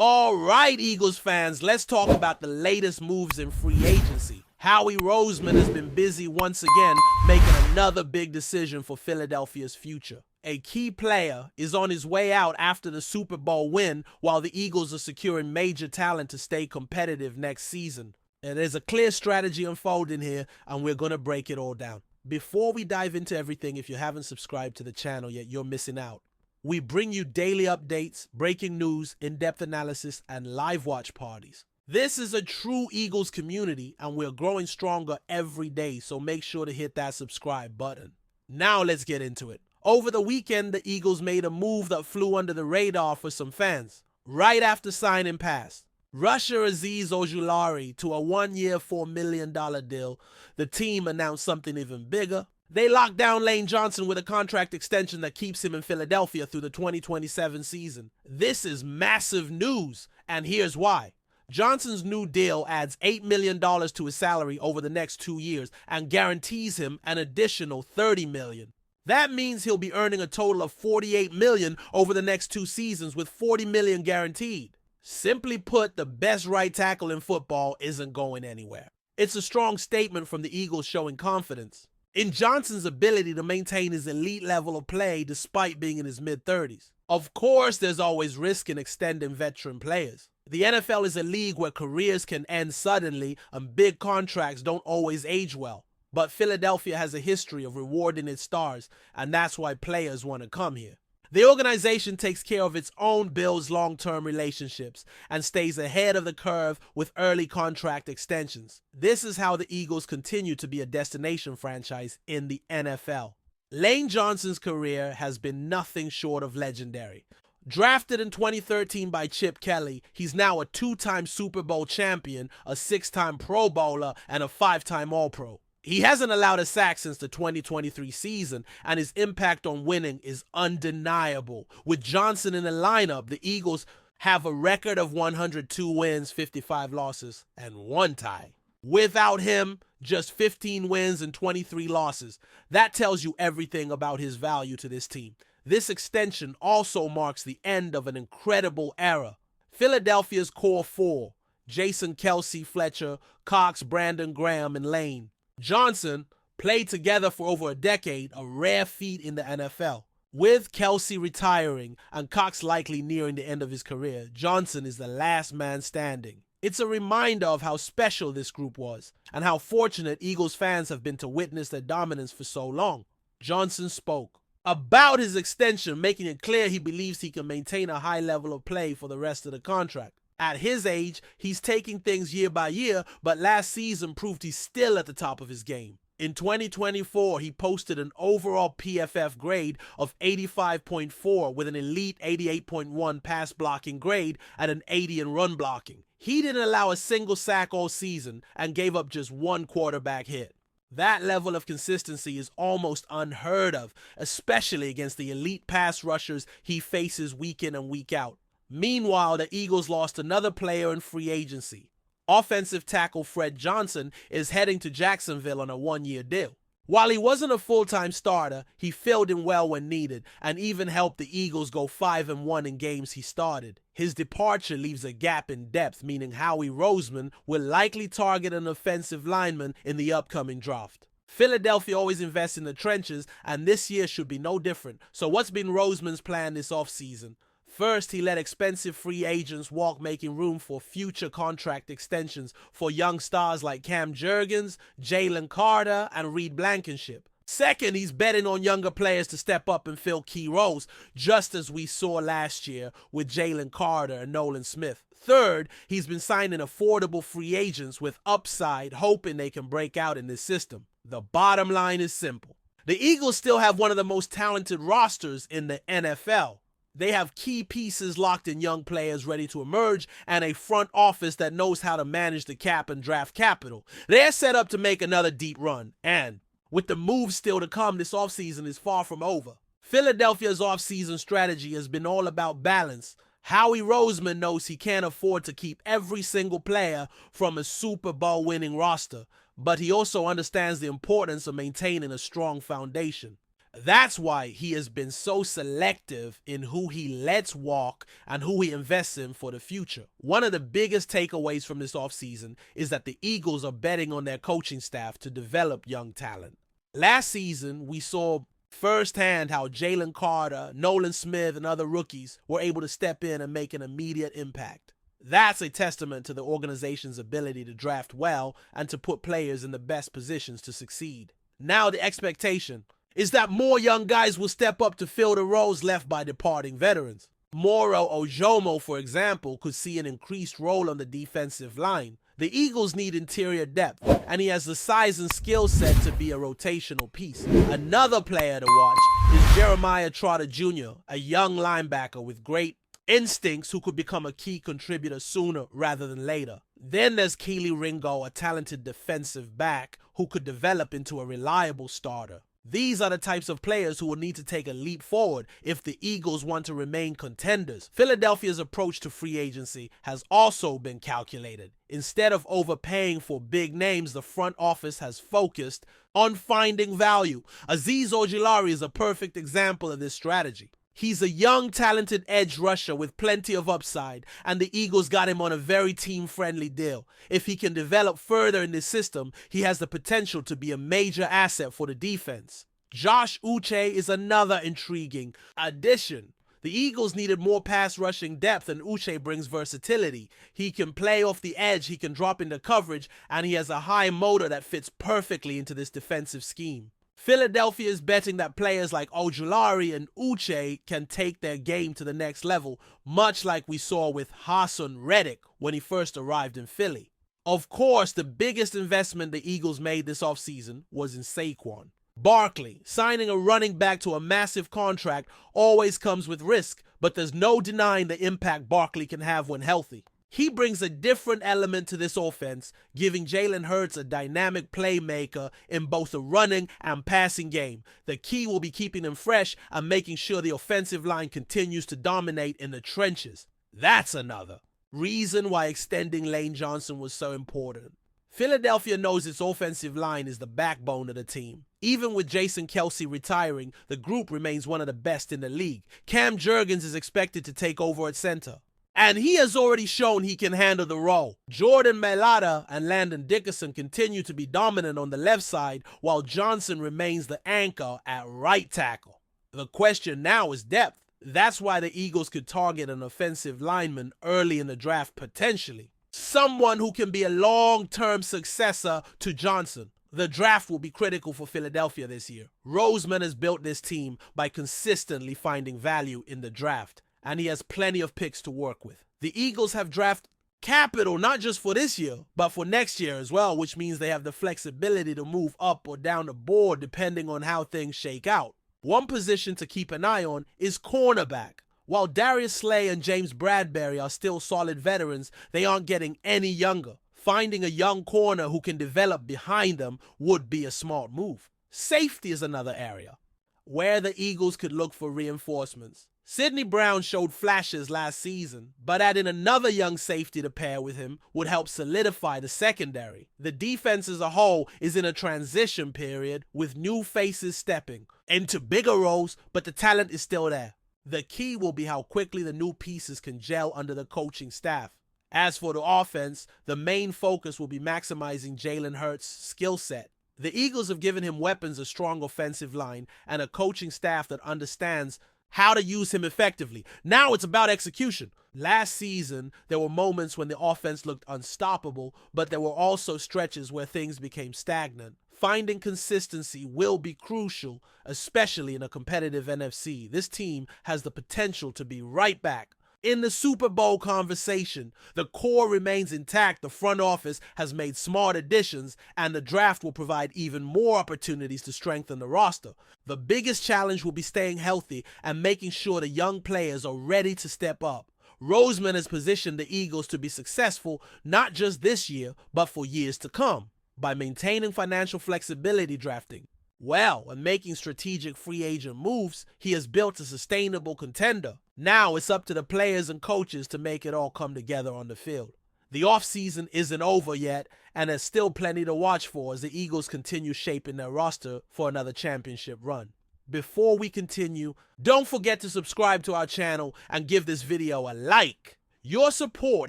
All right, Eagles fans, let's talk about the latest moves in free agency. Howie Roseman has been busy once again making another big decision for Philadelphia's future. A key player is on his way out after the Super Bowl win while the Eagles are securing major talent to stay competitive next season. And there's a clear strategy unfolding here, and we're going to break it all down. Before we dive into everything, if you haven't subscribed to the channel yet, you're missing out. We bring you daily updates, breaking news, in-depth analysis, and live watch parties. This is a true Eagles community, and we're growing stronger every day, so make sure to hit that subscribe button. Now let's get into it. Over the weekend, the Eagles made a move that flew under the radar for some fans. Right after signing passed, Rusher Azeez Ojulari to a one-year, $4 million deal, the team announced something even bigger. They locked down Lane Johnson with a contract extension that keeps him in Philadelphia through the 2027 season. This is massive news, and here's why. Johnson's new deal adds $8 million to his salary over the next 2 years and guarantees him an additional $30 million. That means he'll be earning a total of $48 million over the next 2 seasons with $40 million guaranteed. Simply put, the best right tackle in football isn't going anywhere. It's a strong statement from the Eagles showing confidence in Johnson's ability to maintain his elite level of play despite being in his mid-30s. Of course, there's always risk in extending veteran players. The NFL is a league where careers can end suddenly and big contracts don't always age well. But Philadelphia has a history of rewarding its stars, and that's why players want to come here. The organization takes care of its own builds long-term relationships and stays ahead of the curve with early contract extensions. This is how the Eagles continue to be a destination franchise in the NFL. Lane Johnson's career has been nothing short of legendary. Drafted in 2013 by Chip Kelly, he's now a 2-time Super Bowl champion, a 6-time Pro Bowler, and a 5-time All-Pro. He hasn't allowed a sack since the 2023 season, and his impact on winning is undeniable. With Johnson in the lineup, the Eagles have a record of 102 wins, 55 losses, and 1 tie. Without him, just 15 wins and 23 losses. That tells you everything about his value to this team. This extension also marks the end of an incredible era. Philadelphia's core 4, Jason Kelce, Fletcher, Cox, Brandon Graham, and Lane. Johnson played together for over a decade, a rare feat in the NFL. With Kelce retiring and Cox likely nearing the end of his career, Johnson is the last man standing. It's a reminder of how special this group was and how fortunate Eagles fans have been to witness their dominance for so long. Johnson spoke about his extension, making it clear he believes he can maintain a high level of play for the rest of the contract. At his age, he's taking things year by year, but last season proved he's still at the top of his game. In 2024, he posted an overall PFF grade of 85.4 with an elite 88.1 pass blocking grade and an 80 in run blocking. He didn't allow a single sack all season and gave up just 1 quarterback hit. That level of consistency is almost unheard of, especially against the elite pass rushers he faces week in and week out. Meanwhile, the Eagles lost another player in free agency. Offensive tackle Fred Johnson is heading to Jacksonville on a 1-year deal. While he wasn't a full-time starter, he filled in well when needed and even helped the Eagles go 5-1 in games he started. His departure leaves a gap in depth, meaning Howie Roseman will likely target an offensive lineman in the upcoming draft. Philadelphia always invests in the trenches, and this year should be no different. So what's been Roseman's plan this offseason? First, he let expensive free agents walk, making room for future contract extensions for young stars like Cam Jurgens, Jalen Carter, and Reed Blankenship. Second, he's betting on younger players to step up and fill key roles, just as we saw last year with Jalen Carter and Nolan Smith. Third, he's been signing affordable free agents with upside, hoping they can break out in this system. The bottom line is simple. The Eagles still have one of the most talented rosters in the NFL. They have key pieces locked in young players ready to emerge and a front office that knows how to manage the cap and draft capital. They're set up to make another deep run, and with the moves still to come, this offseason is far from over. Philadelphia's offseason strategy has been all about balance. Howie Roseman knows he can't afford to keep every single player from a Super Bowl winning roster, but he also understands the importance of maintaining a strong foundation. That's why he has been so selective in who he lets walk and who he invests in for the future. One of the biggest takeaways from this offseason is that the Eagles are betting on their coaching staff to develop young talent. Last season, we saw firsthand how Jalen Carter, Nolan Smith, and other rookies were able to step in and make an immediate impact. That's a testament to the organization's ability to draft well and to put players in the best positions to succeed. Now the expectation is that more young guys will step up to fill the roles left by departing veterans. Moro Ojomo, for example, could see an increased role on the defensive line. The Eagles need interior depth, and he has the size and skill set to be a rotational piece. Another player to watch is Jeremiah Trotter Jr., a young linebacker with great instincts who could become a key contributor sooner rather than later. Then there's Kelee Ringo, a talented defensive back who could develop into a reliable starter. These are the types of players who will need to take a leap forward if the Eagles want to remain contenders. Philadelphia's approach to free agency has also been calculated. Instead of overpaying for big names, the front office has focused on finding value. Azeez Ojulari is a perfect example of this strategy. He's a young, talented edge rusher with plenty of upside, and the Eagles got him on a very team-friendly deal. If he can develop further in this system, he has the potential to be a major asset for the defense. Josh Uche is another intriguing addition. The Eagles needed more pass rushing depth, and Uche brings versatility. He can play off the edge, he can drop into coverage, and he has a high motor that fits perfectly into this defensive scheme. Philadelphia is betting that players like Ojulari and Uche can take their game to the next level, much like we saw with Haason Reddick when he first arrived in Philly. Of course, the biggest investment the Eagles made this offseason was in Saquon Barkley. Signing a running back to a massive contract always comes with risk, but there's no denying the impact Barkley can have when healthy. He brings a different element to this offense, giving Jalen Hurts a dynamic playmaker in both the running and passing game. The key will be keeping them fresh and making sure the offensive line continues to dominate in the trenches. That's another reason why extending Lane Johnson was so important. Philadelphia knows its offensive line is the backbone of the team. Even with Jason Kelce retiring, the group remains one of the best in the league. Cam Jurgens is expected to take over at center, and he has already shown he can handle the role. Jordan Mailata and Landon Dickerson continue to be dominant on the left side, while Johnson remains the anchor at right tackle. The question now is depth. That's why the Eagles could target an offensive lineman early in the draft potentially. Someone who can be a long-term successor to Johnson. The draft will be critical for Philadelphia this year. Roseman has built this team by consistently finding value in the draft, and he has plenty of picks to work with. The Eagles have draft capital not just for this year, but for next year as well, which means they have the flexibility to move up or down the board depending on how things shake out. One position to keep an eye on is cornerback. While Darius Slay and James Bradbury are still solid veterans, they aren't getting any younger. Finding a young corner who can develop behind them would be a smart move. Safety is another area where the Eagles could look for reinforcements. Sidney Brown showed flashes last season, but adding another young safety to pair with him would help solidify the secondary. The defense as a whole is in a transition period with new faces stepping into bigger roles, but the talent is still there. The key will be how quickly the new pieces can gel under the coaching staff. As for the offense, the main focus will be maximizing Jalen Hurts' skill set. The Eagles have given him weapons, a strong offensive line, and a coaching staff that understands how to use him effectively. Now it's about execution. Last season, there were moments when the offense looked unstoppable, but there were also stretches where things became stagnant. Finding consistency will be crucial, especially in a competitive NFC. This team has the potential to be right back in the Super Bowl conversation. The core remains intact, the front office has made smart additions, and the draft will provide even more opportunities to strengthen the roster. The biggest challenge will be staying healthy and making sure the young players are ready to step up. Roseman has positioned the Eagles to be successful not just this year, but for years to come, by maintaining financial flexibility drafting well and making strategic free agent moves. He has built a sustainable contender. Now it's up to the players and coaches to make it all come together on the field. The offseason isn't over yet, and there's still plenty to watch for as the Eagles continue shaping their roster for another championship run. Before we continue, don't forget to subscribe to our channel and give this video a like. Your support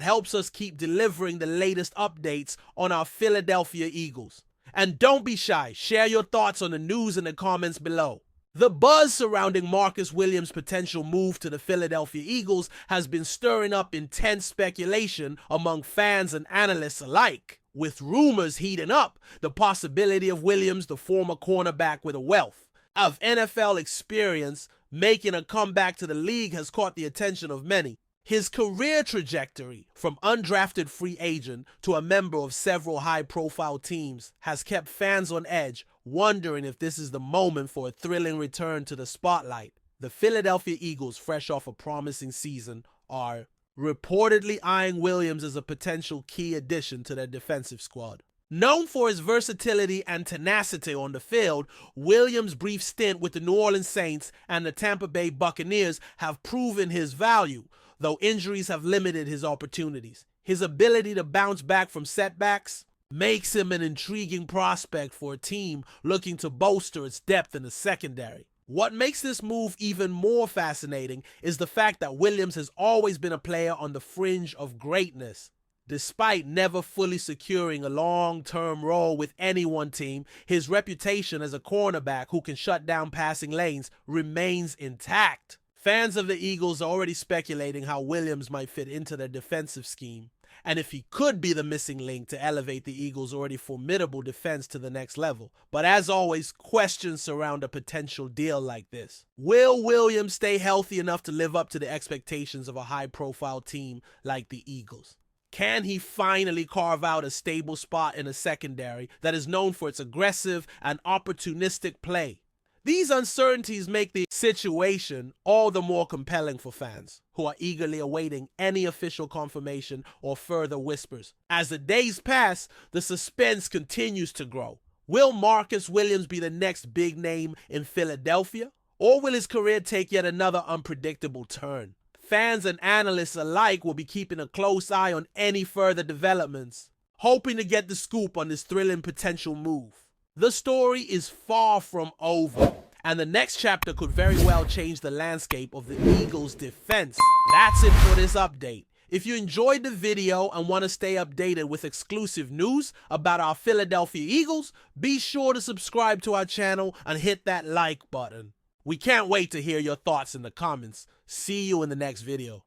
helps us keep delivering the latest updates on our Philadelphia Eagles. And don't be shy, share your thoughts on the news in the comments below. The buzz surrounding Marcus Williams' potential move to the Philadelphia Eagles has been stirring up intense speculation among fans and analysts alike, with rumors heating up the possibility of Williams, the former cornerback with a wealth of NFL experience, making a comeback to the league has caught the attention of many. His career trajectory from undrafted free agent to a member of several high-profile teams has kept fans on edge, wondering if this is the moment for a thrilling return to the spotlight. The Philadelphia Eagles, fresh off a promising season, are reportedly eyeing Williams as a potential key addition to their defensive squad. Known for his versatility and tenacity on the field, Williams' brief stint with the New Orleans Saints and the Tampa Bay Buccaneers have proven his value, though injuries have limited his opportunities. His ability to bounce back from setbacks makes him an intriguing prospect for a team looking to bolster its depth in the secondary. What makes this move even more fascinating is the fact that Williams has always been a player on the fringe of greatness. Despite never fully securing a long-term role with any one team, his reputation as a cornerback who can shut down passing lanes remains intact. Fans of the Eagles are already speculating how Williams might fit into their defensive scheme, and if he could be the missing link to elevate the Eagles' already formidable defense to the next level. But as always, questions surround a potential deal like this. Will Williams stay healthy enough to live up to the expectations of a high-profile team like the Eagles? Can he finally carve out a stable spot in a secondary that is known for its aggressive and opportunistic play? These uncertainties make the situation all the more compelling for fans, who are eagerly awaiting any official confirmation or further whispers. As the days pass, the suspense continues to grow. Will Marcus Williams be the next big name in Philadelphia? Or will his career take yet another unpredictable turn? Fans and analysts alike will be keeping a close eye on any further developments, hoping to get the scoop on this thrilling potential move. The story is far from over, and the next chapter could very well change the landscape of the Eagles' defense. That's it for this update. If you enjoyed the video and want to stay updated with exclusive news about our Philadelphia Eagles, be sure to subscribe to our channel and hit that like button. We can't wait to hear your thoughts in the comments. See you in the next video.